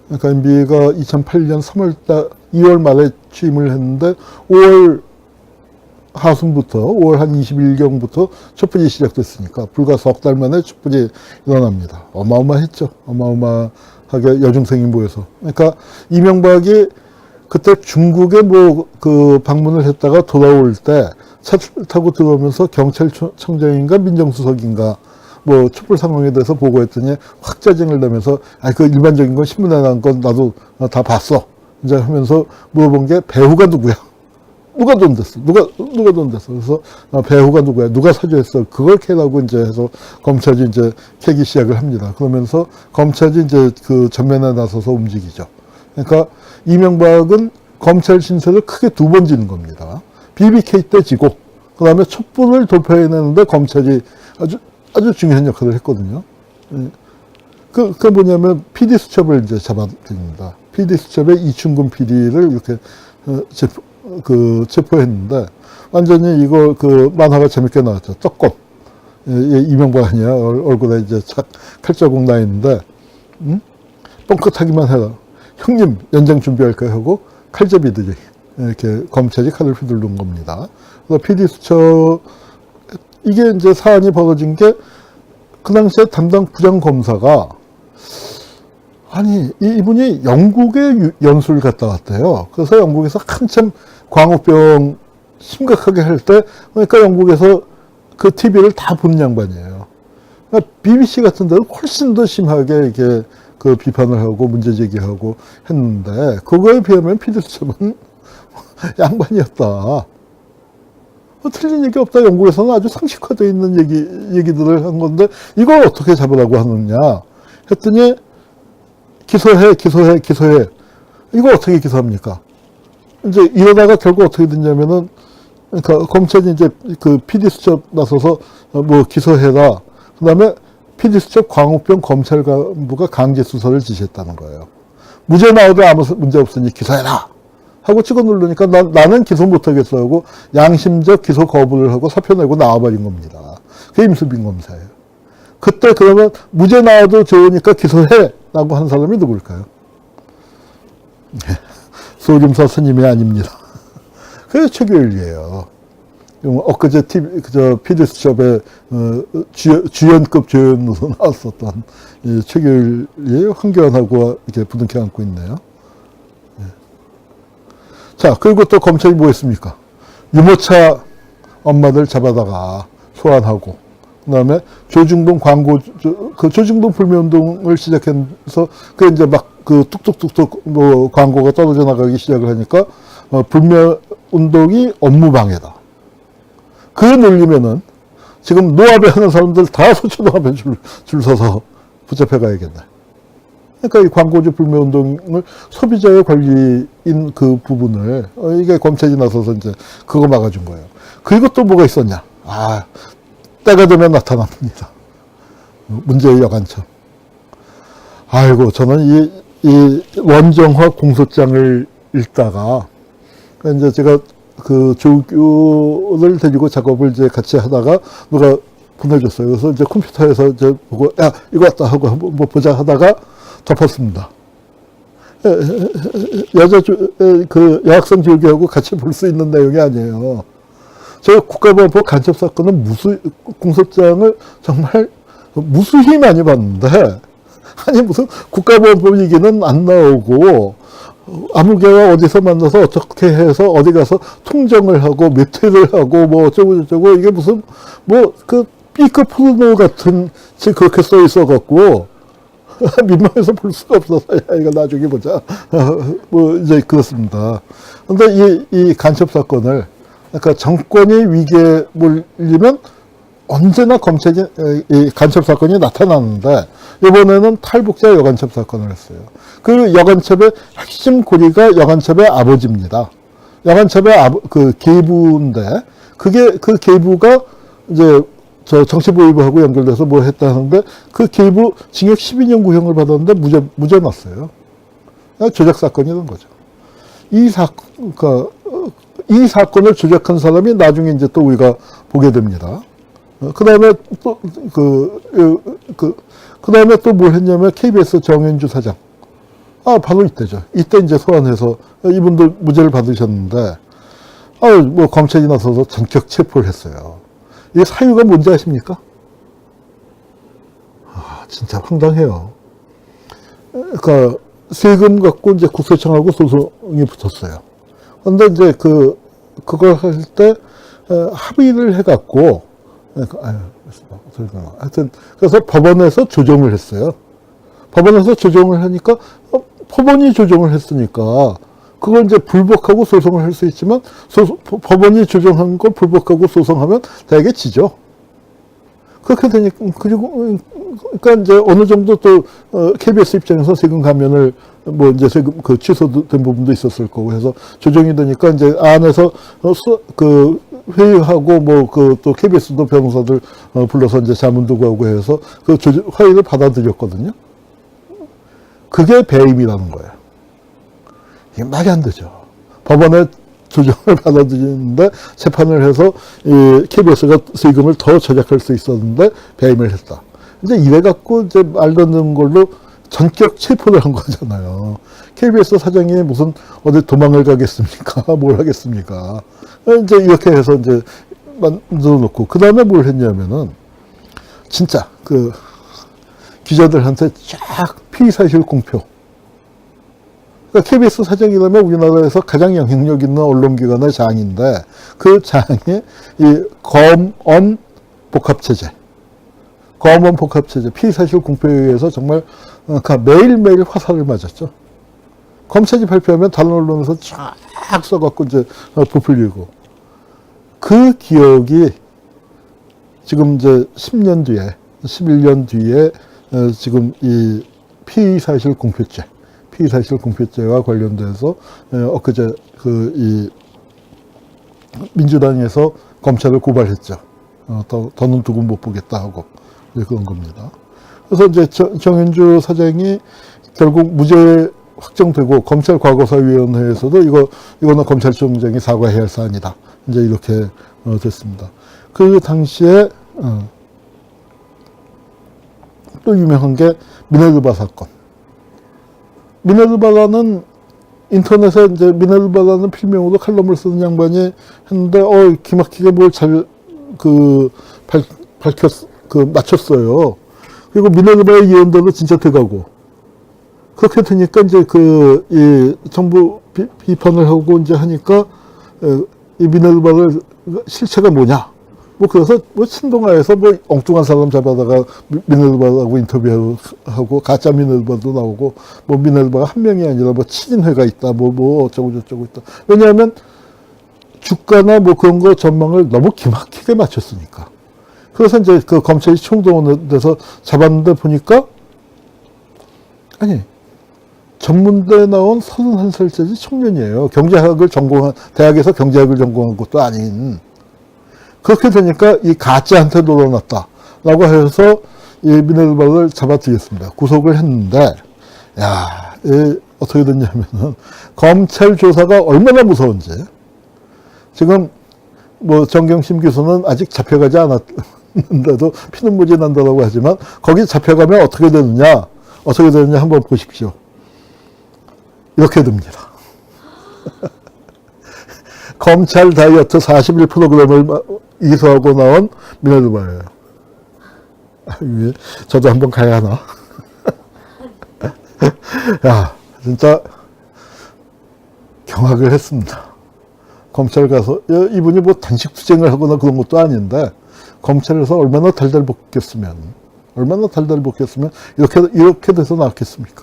그러니까 MB가 2008년 2월 말에 취임을 했는데 5월 하순부터 5월 한 20일경부터 촛불이 시작됐으니까 불과 석 달 만에 촛불이 일어납니다. 어마어마했죠. 어마어마하게 여중생이 모여서. 그러니까 이명박이 그때 중국에 방문을 했다가 돌아올 때 차를 타고 들어오면서 경찰청장인가 민정수석인가 촛불 상황에 대해서 보고했더니 확 짜증을 내면서 그 일반적인 건 신문에 나온 건 나도 다 봤어. 이제 하면서 물어본 게 배후가 누구야? 누가 돈 댔어? 누가 돈 댔어? 그래서 배후가 누구야? 누가 사주했어? 그걸 캐라고 이제 해서 검찰이 이제 캐기 시작을 합니다. 그러면서 검찰이 이제 그 전면에 나서서 움직이죠. 그러니까 이명박은 검찰 신세를 크게 두 번 지는 겁니다. BBK 때 지고, 그 다음에 촛불을 돌파해내는데 검찰이 아주 중요한 역할을 했거든요. 그게 뭐냐면 PD수첩을 이제 잡아들입니다. PD수첩에 이충근 PD를 이렇게 체포했는데 완전히 이거 만화가 재밌게 나왔죠. 떡꽃. 이명박 아니야. 얼굴에 이제 착 칼자국 나 있는데, 뻥끗하기만 해라. 형님, 연장 준비할까요? 하고 칼잡이들이 이렇게 검찰이 칼을 휘두른 겁니다. 그래서 PD수첩, 이게 이제 사안이 벌어진 게 그 당시에 담당 부장검사가 이분이 영국에 연수를 갔다 왔대요. 그래서 영국에서 한참 광우병 심각하게 할 때, 그러니까 영국에서 그 TV를 다 본 양반이에요. 그러니까 BBC 같은 데는 훨씬 더 심하게 이렇게 비판을 하고 문제 제기하고 했는데, 그거에 비하면 PD수첩은 양반이었다. 틀린 얘기 없다. 영국에서는 아주 상식화되어 있는 얘기들을 한 건데, 이걸 어떻게 잡으라고 하느냐. 했더니, 기소해. 이거 어떻게 기소합니까? 이제 이러다가 결국 어떻게 됐냐면은, 그러니까 검찰이 이제 PD수첩 나서서 기소해라. 그 다음에 PD수첩 광우병 검찰 간부가 강제 수사를 지시했다는 거예요. 무죄 나와도 아무 문제 없으니 기소해라. 하고 찍어 누르니까 나는 기소 못하겠어 하고 양심적 기소 거부를 하고 사표 내고 나와버린 겁니다. 그게 임수빈 검사예요. 그때 그러면 무죄 나와도 좋으니까 기소해 라고 한 사람이 누굴까요? 소림사 스님이 아닙니다. 그게 최규일이에요. 엊그제 PD수첩에 주연급 조연으로 나왔었던 최규일이 황교안하고 이렇게 부둥켜 안고 있네요. 자, 그리고 또 검찰이 뭐 했습니까? 유모차 엄마들 잡아다가 소환하고, 그 다음에 조중동 조중동 불매운동을 시작해서, 이제 뚝뚝뚝뚝 광고가 떨어져 나가기 시작을 하니까, 불매운동이 업무방해다. 그 논리면은, 지금 노합에 하는 사람들 다 서초동합에 줄 서서 붙잡혀가야겠네. 그러니까 이 광고주 불매운동을 소비자의 권리인 그 부분을, 이게 검찰이 나서서 이제 그거 막아준 거예요. 그리고 또 뭐가 있었냐. 때가 되면 나타납니다. 문제의 여간첩. 아이고, 저는 이 원정화 공소장을 읽다가, 이제 제가 조교를 데리고 작업을 이제 같이 하다가 누가 보내줬어요. 그래서 이제 컴퓨터에서 이제 보고, 야, 이거 왔다 하고 한번 보자 하다가 덮었습니다. 여학생 조교하고 같이 볼 수 있는 내용이 아니에요. 저 국가보안법 간첩사건은 공소장을 정말 무수히 많이 봤는데, 무슨 국가보안법 얘기는 안 나오고, 아무개와 어디서 만나서 어떻게 해서 어디 가서 통정을 하고, 매퇴를 하고, 어쩌고저쩌고, 이게 무슨, B급 포르노 같은, 그렇게 써 있어갖고, 민망해서 볼 수가 없어서, 이거 나중에 보자. 이제 그렇습니다. 근데 이 간첩사건을, 그러니까 정권이 위기에 몰리면 언제나 검찰이, 이 간첩사건이 나타나는데, 이번에는 탈북자 여간첩 사건을 했어요. 그 여간첩의 핵심 고리가 여간첩의 아버지입니다. 여간첩의 계부인데, 그 계부가 이제 정치보위부하고 연결돼서 뭐 했다는데, 그 계부 징역 12년 구형을 받았는데 무죄 났어요. 조작 사건이던 거죠. 이 사건을 조작한 사람이 나중에 이제 또 우리가 보게 됩니다. 그 다음에 또 뭘 했냐면 KBS 정현주 사장. 바로 이때죠. 이때 이제 소환해서 이분들 무죄를 받으셨는데, 뭐 검찰이 나서서 전격 체포를 했어요. 이게 사유가 뭔지 아십니까? 진짜 황당해요. 그러니까 세금 갖고 이제 국세청하고 소송이 붙었어요. 근데 이제 그걸 할 때 합의를 해갖고, 하여튼 그래서 법원에서 조정을 했어요. 법원에서 조정을 하니까 법원이 조정을 했으니까 그걸 이제 불복하고 소송을 할 수 있지만 법원이 조정한 걸 불복하고 소송하면 대개 지죠. 그렇게 되니까 그러니까 이제 어느 정도 또 KBS 입장에서 세금 감면을 뭐 이제 세금 취소된 부분도 있었을 거고 해서 조정이 되니까 이제 안에서 회의하고 뭐 또 KBS도 변호사들 불러서 이제 자문도 구하고 해서 회의를 받아들였거든요. 그게 배임이라는 거예요. 이게 말이 안 되죠. 법원에 조정을 받아들이는데 재판을 해서 이 KBS가 세금을 더 절약할 수 있었는데 배임을 했다. 이제 이래갖고 이제 말도 안 되는 걸로 전격 체포를 한 거잖아요. KBS 사장이 무슨 어디 도망을 가겠습니까? 뭘 하겠습니까? 이제 이렇게 해서 이제 만들어 놓고 그 다음에 뭘 했냐면은 진짜 기자들한테 쫙 피의사실 공표. 그러니까 KBS 사장이라면 우리나라에서 가장 영향력 있는 언론기관의 장인데 그 장이 이 검언 복합체제, 피의사실 공표에 의해서 정말 매일매일 화살을 맞았죠. 검찰이 발표하면 다른 언론에서 쫙 써갖고 이제 부풀리고 그 기억이 지금 이제 10년 뒤에, 11년 뒤에 지금 이 피의사실 공표죄와 관련돼서 엊그제 이 민주당에서 검찰을 고발했죠. 더는 두고 못 보겠다 하고 그런 겁니다. 그래서 이제 정현주 사장이 결국 무죄 확정되고 검찰 과거사위원회에서도 이거는 검찰총장이 사과해야 할 사안이다. 이제 이렇게 됐습니다. 그 당시에 또 유명한 게 미네르바 사건. 미네르바라는 인터넷에 이제 미네르바라는 필명으로 칼럼을 쓰는 양반이 했는데 기막히게 뭘 잘 맞췄어요. 그리고 미네르바의 예언대로 진짜 돼가고 그렇게 되니까 이제 이 정부 비판을 하고 이제 하니까 이 미네르바를 실체가 뭐냐? 뭐 그래서 뭐 신동아에서 뭐 엉뚱한 사람 잡아다가 미네르바하고 인터뷰하고 가짜 미네르바도 나오고 뭐 미네르바가 한 명이 아니라 뭐 친인회가 있다 뭐 어쩌고 저쩌고 있다. 왜냐하면 주가나 뭐 그런 거 전망을 너무 기막히게 맞췄으니까. 그래서 이제 검찰이 총동원돼서 잡았는데 보니까 아니 전문대에 나온 31살짜리 청년이에요. 경제학을 전공한 대학에서 경제학을 전공한 것도 아닌. 그렇게 되니까 이 가짜한테 놀아났다라고 해서 이 미네르바를 잡아들였습니다. 구속을 했는데, 어떻게 됐냐면은, 검찰 조사가 얼마나 무서운지, 지금 뭐 정경심 교수는 아직 잡혀가지 않았는데도 피눈물이 난다고 하지만, 거기 잡혀가면 어떻게 되느냐 한번 보십시오. 이렇게 됩니다. 검찰 다이어트 41프로그램을 이수하고 나온 미네르바예요. 저도 한번 가야 하나? 진짜 경악을 했습니다. 검찰 가서 이분이 뭐 단식 투쟁을 하거나 그런 것도 아닌데 검찰에서 얼마나 달달 볶였으면 이렇게 돼서 나왔겠습니까?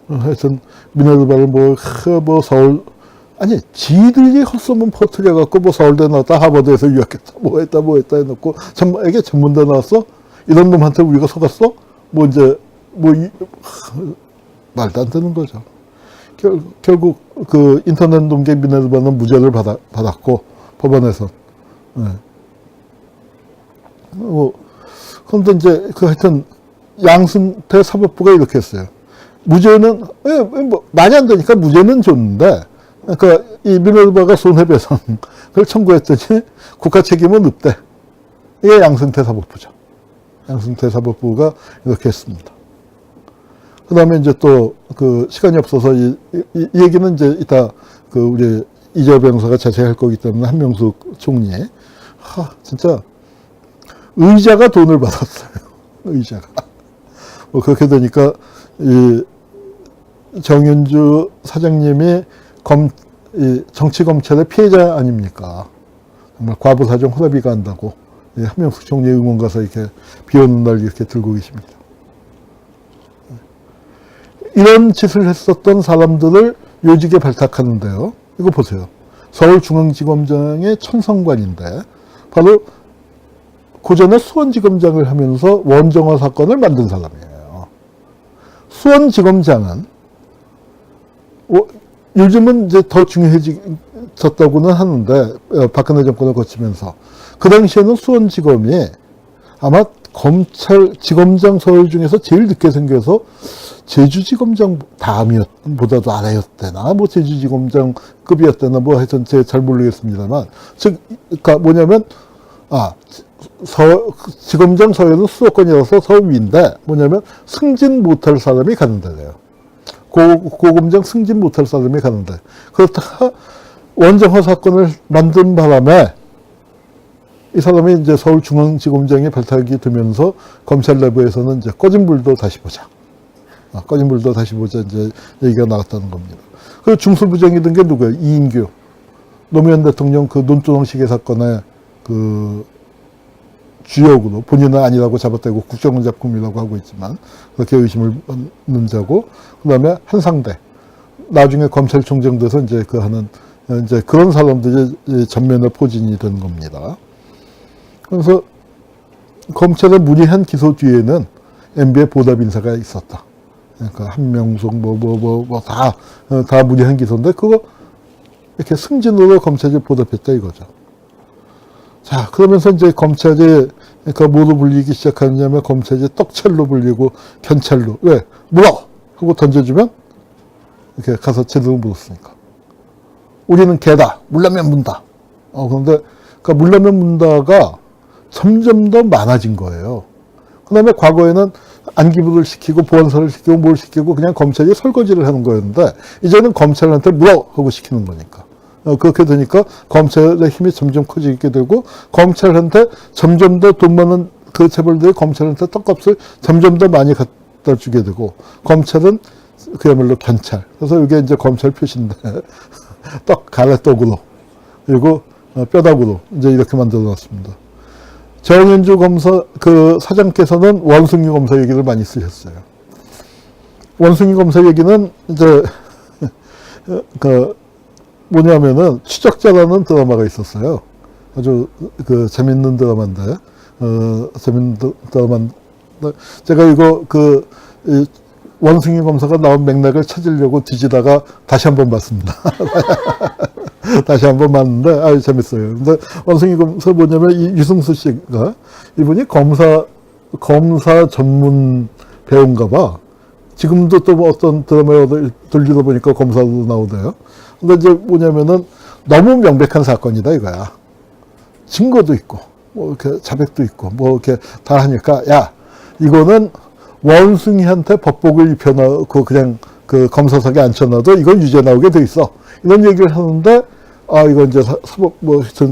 하여튼 미네르바를 뭐 서울 지들이 헛소문 퍼뜨려갖고 뭐 서울대 나왔다 하버드에서 유학했다 뭐 했다 해놓고 이게 전문대 나왔어? 이런 놈한테 우리가 속았어? 말도 안 되는 거죠. 결국 인터넷 농계 미네르바는 무죄를 받았고 법원에서. 그런데 이제 하여튼 양승태 사법부가 이렇게 했어요. 무죄는 많이 안 되니까 무죄는 줬는데 그러니까 이 미네르바가 손해배상을 청구했더니 국가 책임은 없대. 이게 양승태 사법부죠. 양승태 사법부가 이렇게 했습니다. 그 다음에 이제 또 그 시간이 없어서 이 얘기는 이제 이따 그 우리 이재호 변호사가 자세히 할 거기 때문에 한명숙 총리. 진짜 의자가 돈을 받았어요. 의자가. 뭐 그렇게 되니까 이 정윤주 사장님이 이 정치검찰의 피해자 아닙니까? 정말 과부사정 호라비가 한다고 한명숙 총리 의원 가서 이렇게 비 오는 날 이렇게 들고 계십니다. 이런 짓을 했었던 사람들을 요직에 발탁하는데요. 이거 보세요. 서울중앙지검장의 천성관인데 바로 고전에 수원지검장을 하면서 원정화 사건을 만든 사람이에요. 수원지검장은 요즘은 이제 더 중요해졌다고는 하는데 박근혜 정권을 거치면서 그 당시에는 수원지검이 아마 지검장 서열 중에서 제일 늦게 생겨서 제주지검장 다음보다도 아래였대나 뭐 제주지검장급이었대나 뭐 하여튼 제가 잘 모르겠습니다만 그러니까 뭐냐면 지검장 서열은 수도권이라서 서위인데 뭐냐면 승진 못할 사람이 가는 데래요. 고검장 승진 못할 사람이 가는데 그렇다가 원정화 사건을 만든 바람에 이 사람이 이제 서울중앙지검장에 발탁이 되면서 검찰 내부에서는 이제 꺼진 불도 다시 보자. 꺼진 불도 다시 보자 이제 얘기가 나왔다는 겁니다. 그 중수부장이 된 게 누구예요? 이인규. 노무현 대통령 그 논두렁 시계 사건의 그 주역으로 본인은 아니라고 잡아떼고 국정원 작품이라고 하고 있지만 그렇게 의심을 받는 자고 그 다음에 한상대. 나중에 검찰총장 돼서 이제 그 하는 이제 그런 사람들이 전면에 포진이 된 겁니다. 그래서 검찰의 무리한 기소 뒤에는 MB의 보답 인사가 있었다. 그러니까 한명숙 다 무리한 기소인데 그거 이렇게 승진으로 검찰이 보답했다 이거죠. 자, 그러면서 이제 검찰이 그러니까 뭐로 불리기 시작하느냐면 검찰이 떡찰로 불리고 견찰로 왜 물어 하고 던져주면 이렇게 가서 제대로 물었으니까 우리는 개다 물라면 문다. 그런데 그러니까 물라면 문다가 점점 더 많아진 거예요. 그 다음에 과거에는 안기부를 시키고 보안사를 시키고 뭘 시키고 그냥 검찰이 설거지를 하는 거였는데 이제는 검찰한테 물어 하고 시키는 거니까. 그렇게 되니까 검찰의 힘이 점점 커지게 되고 검찰한테 점점 더 돈 많은 그 재벌들이 검찰한테 떡값을 점점 더 많이 갖다 주게 되고 검찰은 그야말로 견찰. 그래서 이게 이제 검찰 표시인데 가래떡으로 그리고 뼈다구로 이제 이렇게 만들어 놨습니다. 정윤주 검사 그 사장께서는 원숭이 검사 얘기를 많이 쓰셨어요. 원숭이 검사 얘기는 이제 그 뭐냐면은 추적자라는 드라마가 있었어요. 아주 그 재밌는 드라마인데 재밌는 드라마인데 제가 이거 원숭이 검사가 나온 맥락을 찾으려고 뒤지다가 다시 한번 봤습니다. 다시 한번 봤는데 재밌어요. 근데 원숭이 검사 뭐냐면 이 유승수 씨가 이분이 검사 전문 배우인가 봐. 지금도 또 뭐 어떤 드라마에 돌리다 보니까 검사도 나오대요. 근데 이제 뭐냐면은 너무 명백한 사건이다 이거야. 증거도 있고 뭐 이렇게 자백도 있고 뭐 이렇게 다 하니까 야 이거는 원숭이한테 법복을 입혀놓고 그냥 그 검사석에 앉혀놔도 이건 유죄 나오게 돼 있어. 이런 얘기를 하는데 이거 이제 사법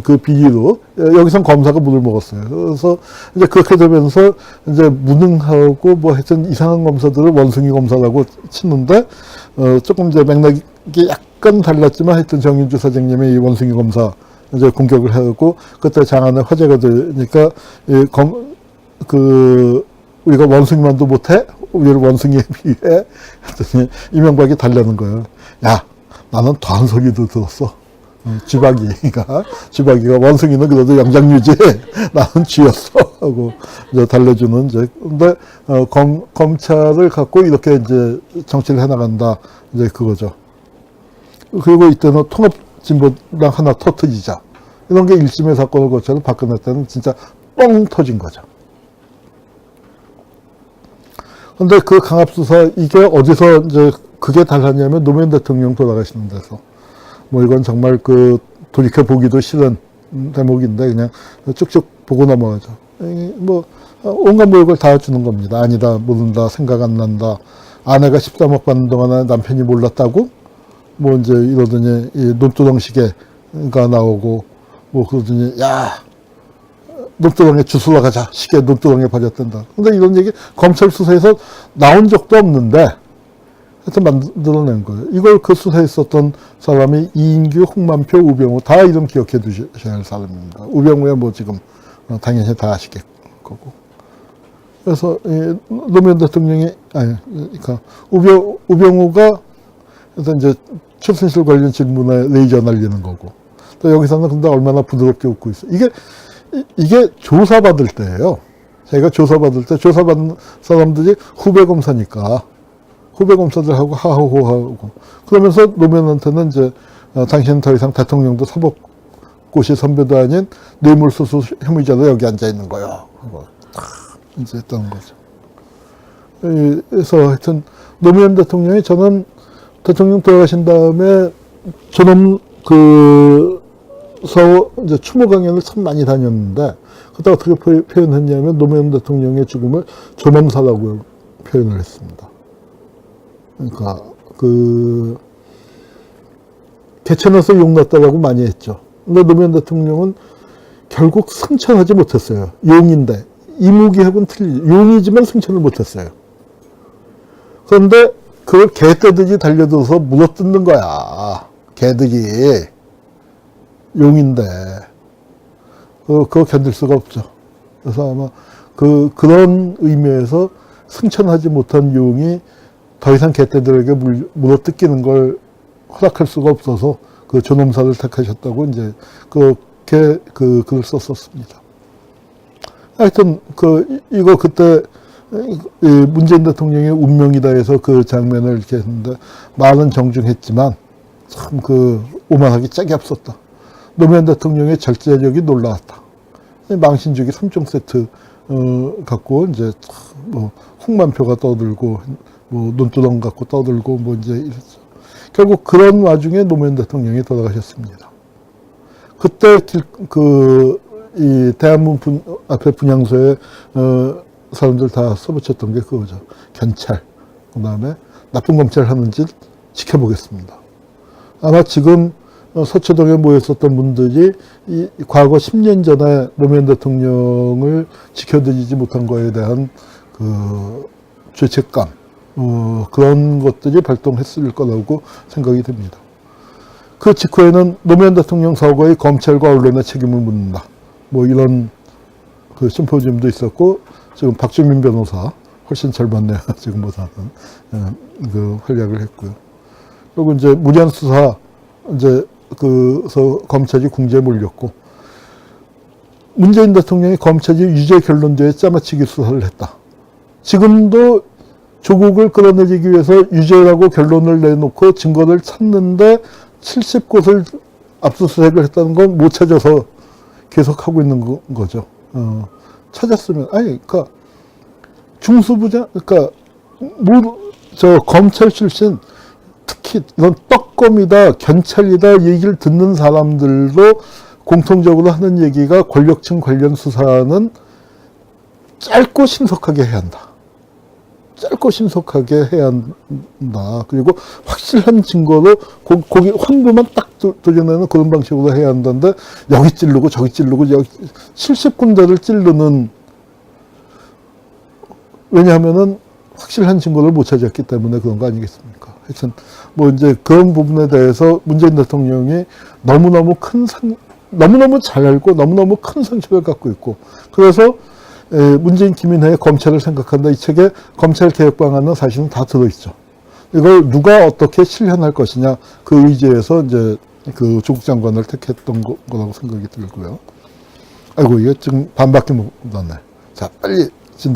그 비리로 여기선 검사가 물을 먹었어요. 그래서 이제 그렇게 되면서 이제 무능하고 뭐 하여튼 이상한 검사들을 원숭이 검사라고 치는데 조금 이제 맥락이 약간 달랐지만 하여튼 정윤주 사장님이 이 원숭이 검사 이제 공격을 하고 그때 장안에 화제가 되니까 우리가 원숭이만도 못해? 우리를 원숭이에 비해? 했더니 이명박이 달라는 거예요. 야, 나는 더한 소리도 들었어. 쥐박이가 원숭이는 그래도 영장유지, 나는 쥐였어. 하고 이제 달래주는 이제, 근데, 검찰을 갖고 이렇게 이제 정치를 해나간다. 이제 그거죠. 그리고 이때는 통합진보당 하나 터트리자. 이런 게 일심의 사건을 거쳐서 박근혜 때는 진짜 뻥 터진 거죠. 근데 그 강압수사, 이게 어디서 이제 그게 달랐냐면 노무현 대통령 돌아가시는 데서. 뭐 이건 정말 돌이켜보기도 싫은 대목인데 그냥 쭉쭉 보고 넘어가죠. 뭐, 온갖 모욕을 다 주는 겁니다. 아니다, 모른다, 생각 안 난다, 아내가 13억 받는 동안에 남편이 몰랐다고 뭐 이제 이러더니 이 논두렁 시계가 나오고 뭐 그러더니 야 논두렁에 주술러 가자 시계 논두렁에 버렸단다. 근데 이런 얘기 검찰 수사에서 나온 적도 없는데 하여튼 만들어낸 거예요. 이걸 그 수사에 있었던 사람이 이인규, 홍만표, 우병우 다 이름 기억해 두셔야 할 사람입니다. 우병우야 뭐 지금 당연히 다 아시겠 거고. 그래서 노무현 대통령이 그러니까 우병우가 그래서 이제 최순실 관련 질문에 레이저 날리는 거고. 또 여기서는 근데 얼마나 부드럽게 웃고 있어. 이게 조사받을 때예요. 자기가 조사받을 때 조사받는 사람들이 후배 검사니까 후배 검사들하고 하하호하고 그러면서 노무현한테는 이제 당신은 더 이상 대통령도 사법고시 선배도 아닌 뇌물수수 혐의자도 여기 앉아 있는 거야. 하고 이제 했던 거죠. 그래서 하여튼 노무현 대통령이 저는 대통령 돌아가신 다음에 저는 이제 추모 강연을 참 많이 다녔는데 그때 어떻게 표현했냐면 노무현 대통령의 죽음을 조범사라고 표현을 했습니다. 그러니까 개천에서 용났다라고 많이 했죠. 근데 노무현 대통령은 결국 승천하지 못했어요. 용인데 이무기하고는 틀리죠. 용이지만 승천을 못했어요. 그런데 그걸 개떼들이 달려들어서 물어뜯는 거야. 개들이 용인데 그거 견딜 수가 없죠. 그래서 아마 그런 의미에서 승천하지 못한 용이 더 이상 개떼들에게 물어뜯기는 걸 허락할 수가 없어서 그 존엄사를 택하셨다고 이제 그렇게 글을 썼었습니다. 하여튼 이거 그때 문재인 대통령의 운명이다 해서 그 장면을 이렇게 했는데 말은 정중했지만 참 오만하기 짝이 없었다. 노무현 대통령의 절제력이 놀라웠다. 망신주기 3종 세트 갖고 이제 뭐 홍만표가 떠들고 뭐 논두렁 갖고 떠들고 뭐 이제 이랬죠. 결국 그런 와중에 노무현 대통령이 돌아가셨습니다. 그때 이 대한문 앞에 분향소에 사람들 다 써붙였던 게 그거죠. 견찰, 그 다음에 나쁜 검찰 하는 짓 지켜보겠습니다. 아마 지금 서초동에 모였었던 분들이 과거 10년 전에 노무현 대통령을 지켜드리지 못한 거에 대한 죄책감, 그런 것들이 발동했을 거라고 생각이 듭니다. 그 직후에는 노무현 대통령 서거의 검찰과 언론의 책임을 묻는다. 뭐 이런 심포지엄도 있었고, 지금 박주민 변호사, 훨씬 젊었네요. 지금보다는. 활약을 했고요. 그리고 이제 무리한 수사, 검찰이 궁지에 몰렸고, 문재인 대통령이 검찰이 유죄 결론제에 짜맞추기 수사를 했다. 지금도 조국을 끌어내리기 위해서 유죄라고 결론을 내놓고 증거를 찾는데 70곳을 압수수색을 했다는 건 못 찾아서 계속 하고 있는 거죠. 찾았으면, 그러니까 중수부장, 그러니까 검찰 출신, 특히 이런 떡검이다, 견찰이다 얘기를 듣는 사람들도 공통적으로 하는 얘기가 권력층 관련 수사는 짧고 신속하게 해야 한다. 짧고 신속하게 해야 한다. 그리고 확실한 증거로 거기 황도만 딱 도려내는 그런 방식으로 해야 한다는데 여기 찌르고 저기 찌르고 여기 70군데를 찌르는, 왜냐하면은 확실한 증거를 못 찾았기 때문에 그런 거 아니겠습니까? 하여튼 뭐 이제 그런 부분에 대해서 문재인 대통령이 너무너무 잘 알고 너무너무 큰 상처를 갖고 있고, 그래서 문재인 김인혜의 검찰을 생각한다 이 책에 검찰 개혁 방안은 사실은 다 들어있죠. 이걸 누가 어떻게 실현할 것이냐 그 의지에서 이제 조국 장관을 택했던 거라고 생각이 들고요. 아이고 이게 지금 반밖에 못 왔네. 자 빨리